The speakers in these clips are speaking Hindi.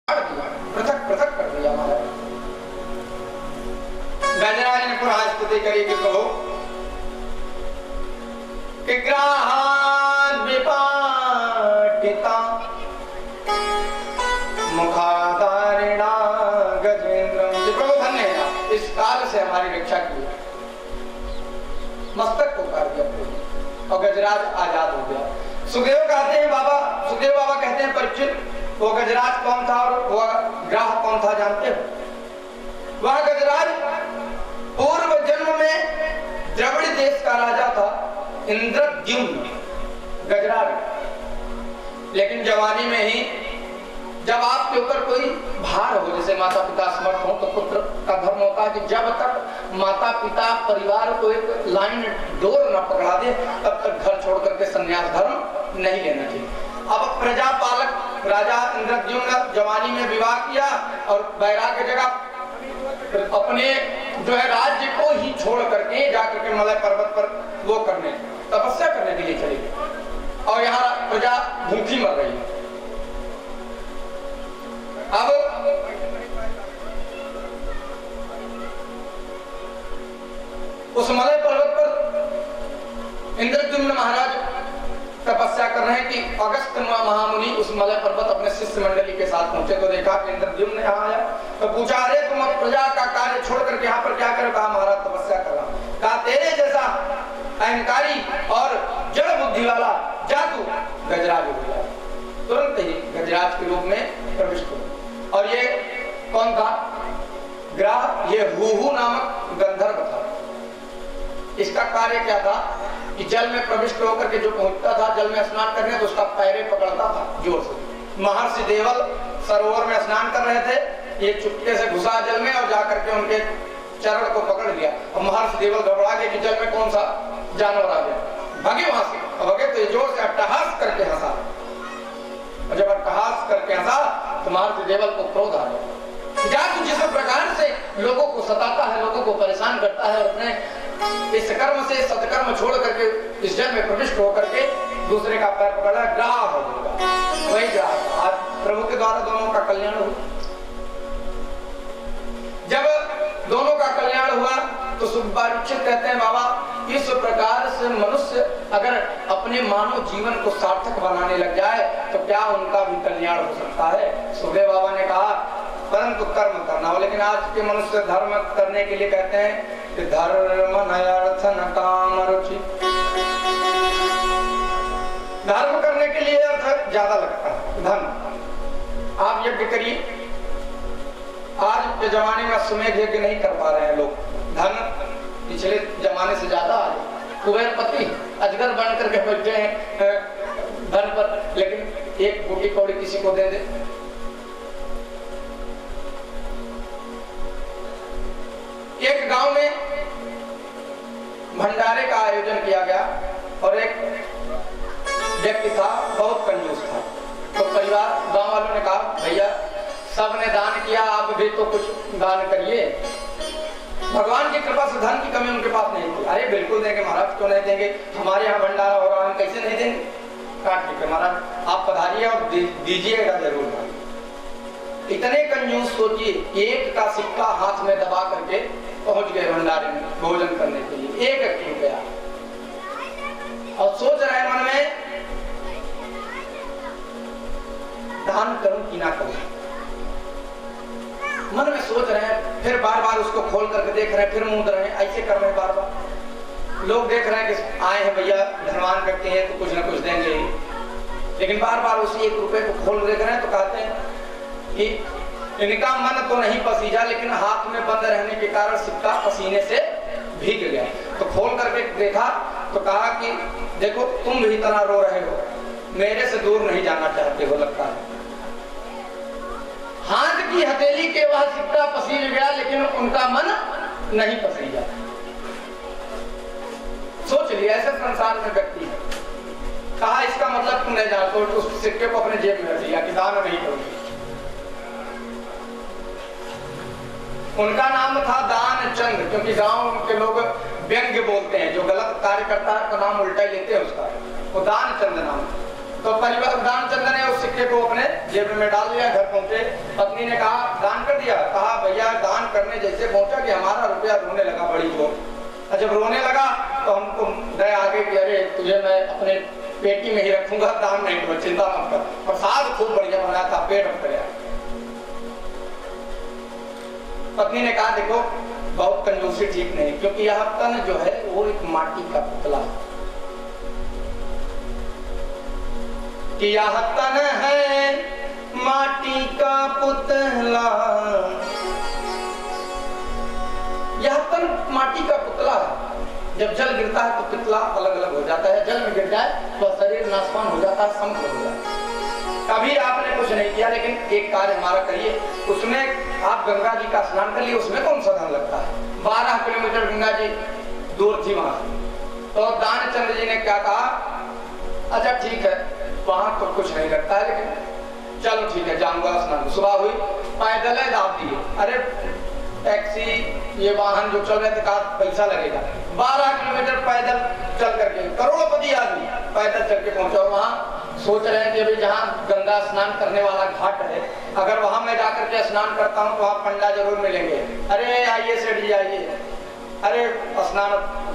पृथक पृथक कर दिया महाराज। गजराज ने पुनः स्तुति करी कि प्रभु कि ग्राहान विपाटिता मुखाधारिणा गजेंद्रम। प्रभु धन्य है, इस काल से हमारी रक्षा की, मस्तक को काट दिया प्रभु और गजराज आजाद हो गया। सुखदेव कहते हैं बाबा, सुखदेव बाबा कहते हैं परीक्षित, वो गजराज कौन था और वह ग्राह कौन था जानते हो? वह गजराज पूर्व जन्म में द्रविड़ देश का राजा था, इंद्रद्युम्न गजराज। लेकिन जवानी में ही जब आपके ऊपर कोई भार हो, जैसे माता पिता समर्थ हो, तो पुत्र का धर्म होता है कि जब तक माता पिता परिवार को एक लाइन डोर न पकड़ा दे तब तक घर छोड़ करके संन्यास धर्म नहीं लेना चाहिए। अब प्रजापालक राजा इंद्रद्युम्न जवानी में विवाह किया और वैराग्य जगह अपने जो है राज्य को ही छोड़ करके जाकर के मलय पर्वत पर वो करने तपस्या करने के लिए चले गए और यहाँ प्रजा भूखी मर रही है। अब उस मलय पर्वत पर इंद्रद्युम्न महाराज तपस्या कर रहे हैं कि अगस्त महामुनि उस मलय पर्वत अपने शिष्य मंडली के साथ पहुंचे तो देखा कि इंद्रद्युम्न यहाँ आया तो पूछा, अरे तुम प्रजा का कार्य छोड़ करके यहाँ पर क्या करो? कहा महाराज तपस्या कर रहा हूं। कहा तेरे जैसा अहंकारी और जड़ बुद्धि वाला जादू गजराज हो गया। तुरंत ही गजराज के रूप में प्रविष्ट हुआ। और ये कौन था? ग्राह, ये हुहु नामक गंधर्व था। इसका कार्य क्या था कि जल में प्रविष्ट होकर के जो पहुंचता था जल में स्नान करने तो उसका पैरे पकड़ता था जोर से। महर्षि देवल सरोवर में स्नान कर रहे थे, ये चुपके से घुसा जल में और जाकर के उनके चरण को पकड़ लिया और महर्षि देवल घबरा गए कि जल में कौन सा जानवर आ गया। भागे वहां से, भागे तो जोर से अट्टहास करके हंसा और जब अट्टहास करके हंसा तो महर्षि देवल को क्रोध आ गया। जादू जिस प्रकार से लोगों को सताता है, लोगों को परेशान करता है, अपने इस कर्म से सत्कर्म छोड़ करके इस जल में प्रविष्ट होकर के दूसरे का पैर पकड़ा, ग्राह हो जाएगा। वही ग्राह आज प्रभु के द्वारा दोनों का कल्याण हुआ। जब दोनों का कल्याण हुआ तो सुखबारीक्षित कहते हैं बाबा, इस प्रकार से मनुष्य अगर अपने मानव जीवन को सार्थक बनाने लग जाए तो क्या उनका भी कल्याण हो सकता है? सुखदेव बाबा ने कहा परंतु कर्म करना हो। लेकिन आज के मनुष्य धर्म करने के लिए कहते हैं कि धर्म न अर्थ न काम रुचि। धर्म करने के लिए अर्थ ज्यादा लगता है, धन। आप यज्ञ करिए, आज के जमाने में सुमेध यज्ञ नहीं कर पा रहे हैं लोग। धन पिछले जमाने से ज्यादा आज कुबेरपति अजगर बन करके बैठे हैं धन पर, लेकिन एक बूटी कौड़ी किसी को दे दे। एक गांव में भंडारे का आयोजन किया गया और एक व्यक्ति था, बहुत कंजूस था। तो परिवार गांव वालों ने कहा भैया सबने दान किया, आप भी तो कुछ दान करिए। भगवान की कृपा से धन की कमी उनके पास नहीं थी। अरे बिल्कुल देंगे महाराज, क्यों नहीं देंगे, हमारे यहाँ भंडारा हो रहा है, हम कैसे नहीं देंगे। काट के महाराज आप पधारिए और दीजिएगा जरूर। इतने कंजूस सोचिए, एक का सिक्का हाथ में दबा करके पहुंच गए भंडारे में भोजन करने के लिए, एक रुपया। और सोच रहे मन में दान करूं कि ना करूं, मन में सोच रहे हैं। फिर बार बार उसको खोल करके देख रहे हैं, फिर मूंद रहे हैं, ऐसे कर रहे हैं बार बार। लोग देख रहे हैं कि आए हैं भैया धनवान व्यक्ति हैं तो कुछ ना कुछ देंगे, लेकिन बार बार उसी एक रुपए को खोल देख रहे हैं। तो कहते हैं कि इनका मन तो नहीं पसीजा, लेकिन हाथ में बंद रहने के कारण सिक्का पसीने से भीग गया। तो खोल करके देखा तो कहा कि देखो तुम भी इतना रो रहे हो, मेरे से दूर नहीं जाना चाहते हो लगता है। हाथ की हथेली के वह सिक्का पसीज गया, लेकिन उनका मन नहीं पसीजा। सोच लिया ऐसे संसार में व्यक्ति है। कहा इसका मतलब तुम नहीं जानते हो, उस सिक्के को अपने जेब में रख लिया कि दान नहीं करोगे। उनका नाम था दान चंद, क्योंकि गांव के लोग व्यंग्य बोलते हैं, जो गलत कार्य करता है तो नाम उल्टा ही लेते हैं उसका, वो दान चंद नाम। तो परिवार दानचंद ने उस सिक्के को अपने जेब में डाल लिया। घर पहुंचे, पत्नी ने कहा दान कर दिया? कहा भैया दान करने जैसे पहुंचा कि हमारा रुपया रोने लगा बड़ी जोर। जब रोने लगा तो हमको दया आ गई कि अरे तुझे मैं अपने पेटी में ही रखूंगा, दान नहीं करो, चिंता मत कर। प्रसाद खूब बढ़िया बनाया था, पेट भर गया। पत्नी ने कहा देखो बहुत कंजूसी ठीक नहीं, क्योंकि यह तन जो है वो एक माटी का पुतला है, कि यह तन है माटी का पुतला, यह तन माटी का पुतला है। जब जल गिरता है तो पुतला अलग अलग हो जाता है, जल में गिर जाए तो शरीर नाशवान हो जाता है, समझ हो जाता है। कभी आपने कुछ नहीं किया, लेकिन एक कार्य हमारा करिए, उसमें आप गंगा जी का स्नान कर लिए, उसमें कौन सा धन लगता है? 12 किलोमीटर गंगा जी दूर थी वहां से। तो दानचंद जी ने क्या कहा, अच्छा ठीक है वहां तो कुछ नहीं लगता है, लेकिन चलो ठीक है जाऊंगा स्नान। सुबह हुई, पैदल है दाब दिए। अरे टैक्सी ये वाहन जो चल रहे थे, कहा पैसा लगेगा। 12 किलोमीटर पैदल चल करके, करोड़पति आदमी पैदल चल के पहुंचा। वहां सोच रहे हैं कि अभी जहाँ गंगा स्नान करने वाला घाट है, अगर वहां मैं जाकर के स्नान करता हूँ तो वहां पंडा जरूर मिलेंगे। अरे आइए सेठ जी आइए, अरे स्नान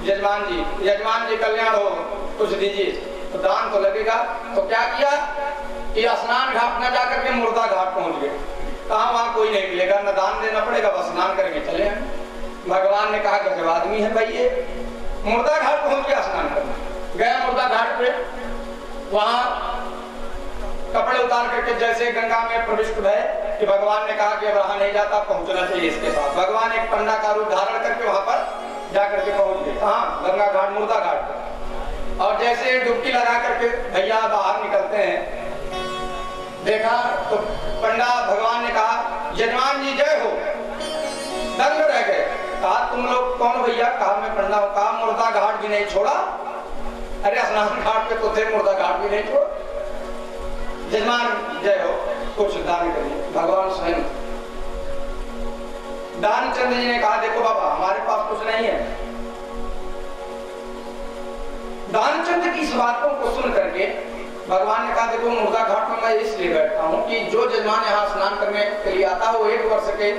यजमान जी कल्याण हो, कुछ दीजिए। तो दान तो लगेगा। तो क्या किया कि स्नान घाट न जाकर के मुर्दा घाट पहुंच गए। कहा वहां कोई नहीं मिलेगा, न दान देना पड़ेगा, बस स्नान करके चले आए। भगवान ने कहा गजब आदमी है भाई ये, मुर्दा घाट पहुंच गया स्नान करने। गया मुर्दा घाट पे, वहां कपड़े उतार करके जैसे गंगा में प्रविष्ट भय कि भगवान ने कहा कि अब रहा नहीं जाता, पहुंचना चाहिए इसके पास। भगवान एक पंडा का रूप धारण करके वहां पर जाकर के पहुंच गए। कहाँ? गंगा घाट, मुर्दा घाट पर। और जैसे डुबकी लगा करके भैया बाहर निकलते हैं, देखा तो पंडा भगवान ने कहा यजमान जी जय हो। दंग रह गए। कहा तुम लोग कौन भैया? कहा मैं पंडा हूं। कहा मुर्दा घाट भी नहीं छोड़ा? अरे स्नान घाट पे तो थे, मुर्दा घाट भी नहीं छोड़ा। यजमान जय हो, कुछ दान करिए। भगवान स्वयं दानचंद जी ने कहा देखो बाबा हमारे पास कुछ नहीं है। दानचंद की इस बातों को सुन करके भगवान ने कहा देखो मुर्दा घाट में मैं इसलिए बैठता हूँ कि जो यजमान यहाँ स्नान करने के लिए आता है वो 1 वर्ष के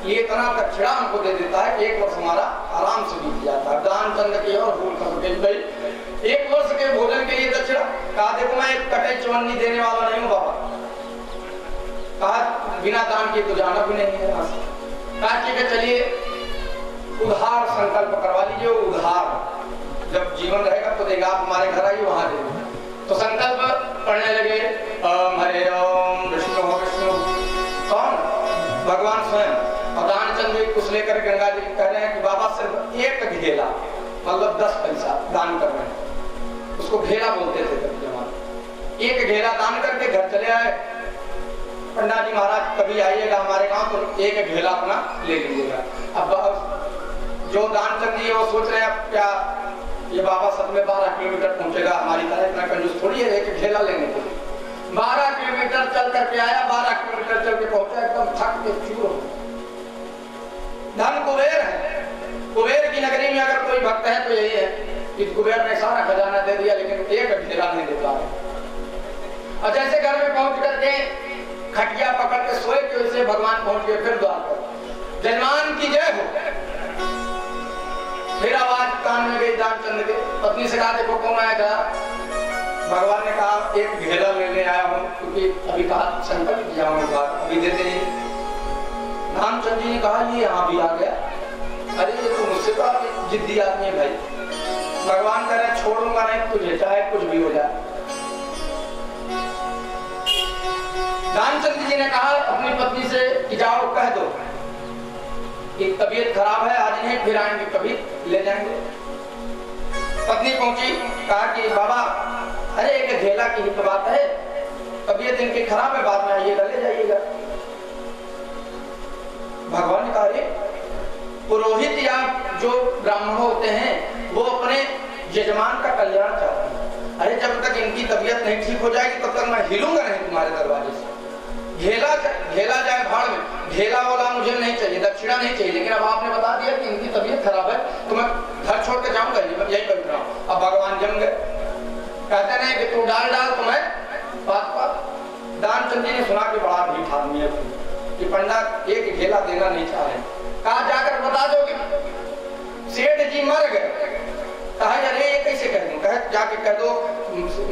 लिए इतना दक्षिणा हमको दे देता है कि 1 वर्ष हमारा आराम से बीत जाता है। दानचंद की और भूल कर 1 वर्ष के भोजन के लिए दक्षिणा। कहा देखो मैं एक कटे चवन्नी देने वाला नहीं हूँ बाबा। कहा बिना दान के तो जाना भी नहीं है। कहा ठीक है चलिए उधार संकल्प करवा लीजिए। उधार जब जीवन रहेगा तो देगा, आप हमारे घर आइए वहां देगा। तो संकल्प पढ़ने लगे, हरे ओम विष्णु हो विष्णु। कौन? भगवान स्वयं। और दानचंद जी कुछ लेकर गंगा जी कह रहे हैं कि बाबा सिर्फ 1 घेला मतलब 10 पैसा दान कर रहे हैं, उसको घेला बोलते थे तब जमाने। 1 घेला दान करके घर चले आए। पंडा जी महाराज कभी आइएगा हमारे गांव तो 1 घेला अपना ले लीजिएगा। अब जो दानचंद जी वो सोच रहे हैं क्या ये बाबा सच में 12 किलोमीटर पहुंचेगा, हमारी तरह इतना कंजूस थोड़ी है 1 घेला लेने के लिए। 12 किलोमीटर चल करके आया, 12 किलोमीटर चल के पहुंचा, एकदम थक के चूर हो। धन कुबेर है, कुबेर की नगरी में अगर कोई भक्त है तो यही है कि कुबेर ने सारा खजाना दे दिया लेकिन 1 घेला नहीं दे पा रहे। और जैसे घर में पहुंच करके खटिया पकड़ के सोए कि वैसे भगवान पहुंच गए फिर द्वार पर, यजमान की जय हो। फिर आवाज कान में गई दानचंद के। पत्नी से कहा देखो कौन आया था? भगवान ने कहा 1 घेला लेने आया हूँ, क्योंकि अभी कहा संकल्प किया हूँ अभी देते नहीं। दानचंद जी ने कहा ये यहाँ भी आ गया। अरे ये तो मुझसे तो जिद्दी आदमी है भाई। भगवान कह रहे छोड़ूंगा नहीं तुझे, चाहे कुछ भी हो जाए। दानचंद जी ने कहा अपनी पत्नी से कि जाओ कह दो कि तबीयत खराब है, आज नहीं फिर आएंगे, कभी ले जाएंगे। पत्नी पहुंची, कहा कि बाबा अरे 1 घेला की ही तो बात है, तबीयत इनकी खराब है, बाद में आइएगा ले जाइएगा। भगवान ने कहा अरे पुरोहित या जो ब्राह्मण होते हैं वो अपने यजमान का कल्याण चाहते हैं। अरे जब तक इनकी तबीयत नहीं ठीक हो जाएगी तब तक मैं हिलूंगा नहीं तुम्हारे दरवाजे से। घेला जाए भाड़ में, घेला वाला मुझे नहीं चाहिए, दक्षिणा नहीं चाहिए। लेकिन अब आपने बता दिया कि इनकी तबीयत खराब है तो मैं घर छोड़ के जाऊंगा, यही बैठ रहा हूं। अब भगवान जम गए, कहते नहीं कि तू डाल तो मैं दानचंद जी ने सुना कि बड़ा ढीठ आदमी है कि पंडा एक घेला देना नहीं चाह रहे। कहा जाकर बता दो कि सेठ जी मर गए। कहा अरे ये कैसे कह दूं? कहे जाके कह दो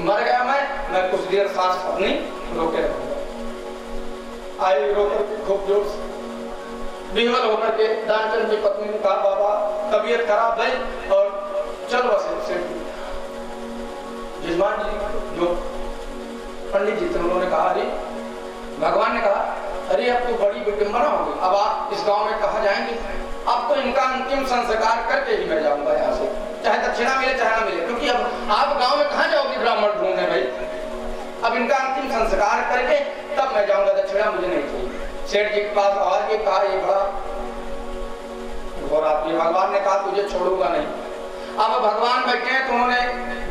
मर गया मैं कुछ देर सांस अपनी रोके रखूंगा। आई रोकर खूब जोर से विह्वल होकर के दानचंद की पत्नी ने कहा बाबा तबीयत खराब है और चल बस जजमान जी जो पंडित जी थे उन्होंने कहा अरे भगवान ने कहा अरे अब तो बड़ी विडंबना होगी, अब आप इस गांव में कहाँ जाएंगे? अब तो इनका अंतिम संस्कार करके ही मैं जाऊंगा यहाँ से, चाहे दक्षिणा मिले चाहे ना मिले, क्योंकि अब आप गांव में कहाँ जाओगे ब्राह्मण ढूंढने भाई। अब इनका अंतिम संस्कार करके तब मैं जाऊंगा, दक्षिणा मुझे नहीं चाहिए। सेठ जी के पास आवाज के कहा ये बड़ा घोर आदमी। भगवान ने कहा तुझे छोड़ूंगा नहीं। अब भगवान बैठे हैं तो उन्होंने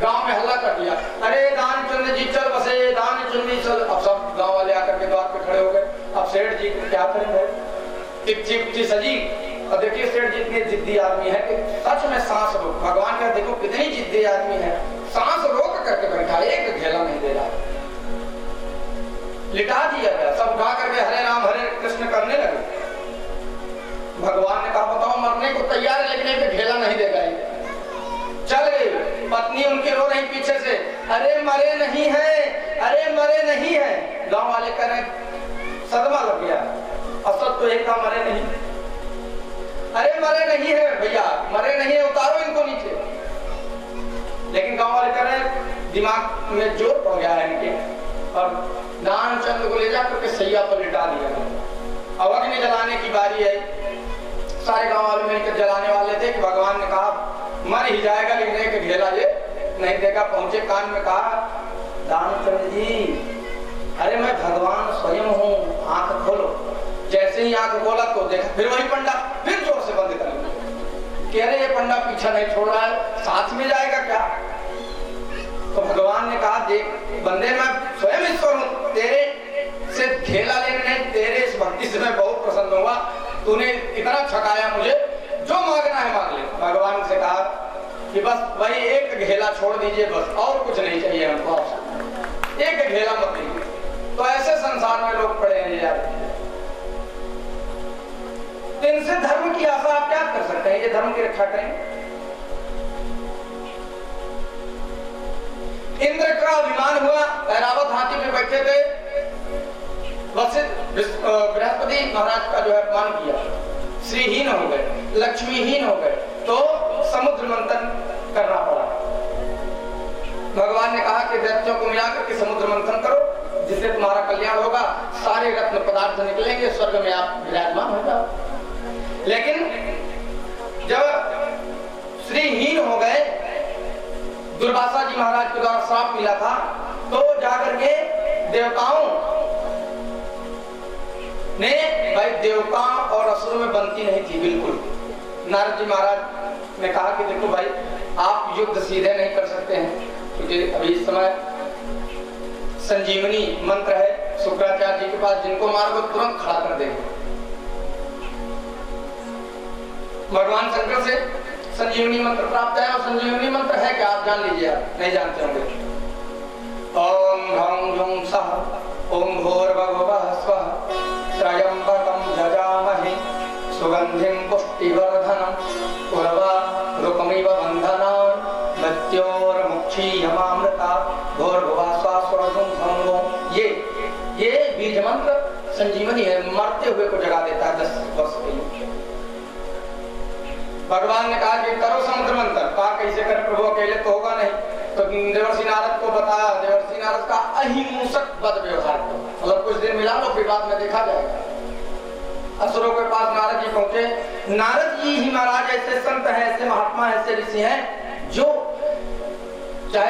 गांव में हल्ला कर दिया, अरे दानचंद जी चल बसे, दानचंद जी चल। अब सब गांव वाले आकर के द्वार पे खड़े हो गए। अब सेठ जी क्या करेंगे? टिप्ची सजी। और देखिए सेठ जी इतने जिद्दी आदमी है कि सच में सांस रोक, भगवान का देखो कितनी जिद्दी आदमी है, सांस रोक करके बैठा, एक घेला नहीं दे रहा, लिटा दिया गया। सब गा करके हरे राम हरे कृष्ण करने लगे। भगवान ने कहा बताओ मरने को तैयार है लेकिन एक घेला नहीं देगा। चल गई पत्नी उनकी रो रही पीछे से, अरे मरे नहीं है, अरे मरे नहीं है। गांव वाले कह रहे सदमा लग गया, असद तो एक मरे नहीं, अरे मरे नहीं है भैया, मरे नहीं है, उतारो इनको नीचे। लेकिन गांव वाले कह रहे दिमाग में जोर पड़ गया है इनके, और दानचंद को ले जाकर के सैया पर लिटा दिया गया। अब अग्नि जलाने की बारी है, सारे गांव वाले मिलकर जलाने वाले थे कि भगवान ने कहा मर ही जाएगा लेकिन एक घेला ये नहीं देगा। पहुंचे कान में कहा दानचंद जी अरे मैं भगवान स्वयं हूँ, आंख खोलो। जैसे ही आंख खोला तो देखा फिर वही पंडा फिर जोर से बंद कर लिया। कह रहे ये पंडा पीछा नहीं छोड़ रहा है, साथ में जाएगा क्या? तो भगवान ने कहा देख बंदे मैं स्वयं ईश्वर हूँ, तेरे से घेला लेने तेरे इस भक्ति से मैं बहुत प्रसन्न हुआ, तूने इतना छकाया मुझे, जो मांगना है मांग ले। भगवान से कहा कि बस वही एक घेला छोड़ दीजिए, बस और कुछ नहीं चाहिए हमको आपसे, एक घेला मत दीजिए। तो ऐसे संसार में लोग पड़े हैं यार, इनसे धर्म की आशा आप क्या कर सकते हैं? ये धर्म की रक्षा करें? इंद्र का अभिमान हुआ, ऐरावत हाथी में बैठे थे, बृहस्पति महाराज का जो है अपमान किया, श्रीहीन हो गए, लक्ष्मीहीन हो गए, तो समुद्र मंथन करना पड़ा। भगवान ने कहा कि दैत्यों को मिलाकर के समुद्र मंथन करो जिससे तुम्हारा कल्याण होगा, सारे रत्न पदार्थ निकलेंगे, स्वर्ग में आप विराजमान हो जाओ। लेकिन जब श्रीहीन हो गए, दुर्वासा जी महाराज के द्वारा श्राप मिला था, तो जाकर के देवताओं ने, भाई देवता और असुरों में बनती नहीं थी बिल्कुल। नारद जी महाराज ने कहा कि देखो भाई आप युद्ध सीधे नहीं कर सकते हैं, क्योंकि अभी इस समय संजीवनी मंत्र है शुक्राचार्य जी के पास, जिनको मारोगे तुरंत खड़ा कर देंगे। भगवान शंकर से संजीवनी मंत्र प्राप्त है, और संजीवनी मंत्र है क्या आप जान लीजिए, आप नहीं जानते होंगे। ओम ह्रौं ह्रौं सः ओम भूर्भुवः स्वः त्र्यंबकं यजामहे सुगंधिं पुष्टिवर्धनम् उर्वारुकमिव बन्धनान् मृत्योर्मुक्षीयमामृता भूर्भुवः स्वः स्वरं। ये बीज मंत्र संजीवनी है, मरते हुए को जगा देता है 10 वर्ष के लिए। भगवान ने कहा कि करो समुद्र मंथन। कहा कैसे करें प्रभु, अकेले तो होगा नहीं। तो देवर्षि नारद को बताया, देवर्षि नारद का अहिंसक बद व्यवहार को, मतलब कुछ दिन मिला लो फिर बाद में देखा जाएगा। असुरों के पास नारद जी पहुंचे। नारद जी ही महाराज ऐसे संत हैं, ऐसे महात्मा, ऐसे ऋषि हैं